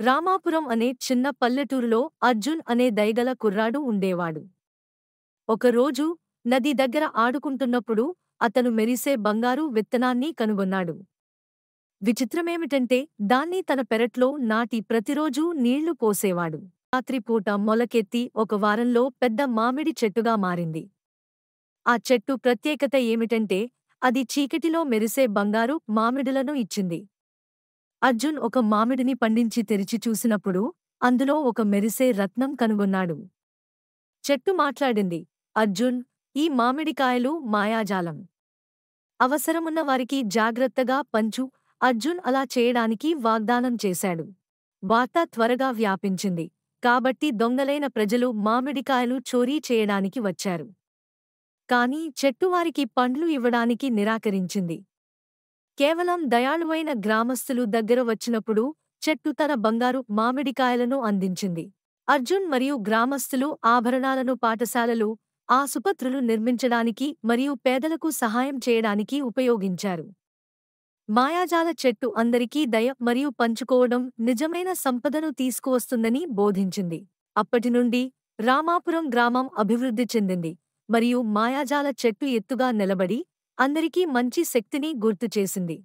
రామాపురం అనే చిన్న పల్లెటూరులో అర్జున్ అనే దయగల కుర్రాడు ఉండేవాడు. ఒకరోజు నది దగ్గర ఆడుకుంటున్నప్పుడు అతను మెరిసే బంగారు విత్తనాన్ని కనుగొన్నాడు. విచిత్రమేమిటంటే దాన్ని తన పెరట్లో నాటి ప్రతిరోజూ నీళ్లు పోసేవాడు. రాత్రిపూట మొలకెత్తి ఒక వారంలో పెద్ద మామిడి చెట్టుగా మారింది. ఆ చెట్టు ప్రత్యేకత ఏమిటంటే అది చీకటిలో మెరిసే బంగారు మామిడులను ఇచ్చింది. అర్జున్ ఒక మామిడిని పండించి తెరిచి చూసినప్పుడు అందులో ఒక మెరిసే రత్నం కనుగొన్నాడు. చెట్టు మాట్లాడింది, అర్జున్, ఈ మామిడికాయలు మాయాజాలం. అవసరమున్న వారికి జాగ్రత్తగా పంచు. అర్జున్ అలా చేయడానికి వాగ్దానం చేశాడు. వార్త త్వరగా వ్యాపించింది. కాబట్టి దొంగలైన ప్రజలు మామిడికాయలు చోరీ చేయడానికి వచ్చారు. కాని చెట్టు వారికి పండ్లు ఇవ్వడానికి నిరాకరించింది. కేవలం దయాళువైన గ్రామస్థులు దగ్గర వచ్చినప్పుడు చెట్టు తన బంగారు మామిడికాయలను అందించింది. అర్జున్ మరియు గ్రామస్థులు ఆభరణాలను పాఠశాలలు, ఆసుపత్రులు నిర్మించడానికి మరియు పేదలకు సహాయం చేయడానికి ఉపయోగించారు. మాయాజాల చెట్టు అందరికీ దయ మరియు పంచుకోవడం నిజమైన సంపదను తీసుకువస్తుందని బోధించింది. అప్పటినుండి రామాపురం గ్రామం అభివృద్ధి చెందింది మరియు మాయాజాల చెట్టు ఎత్తుగా నిలబడి అందరికీ మంచి శక్తిని గుర్తుచేసింది.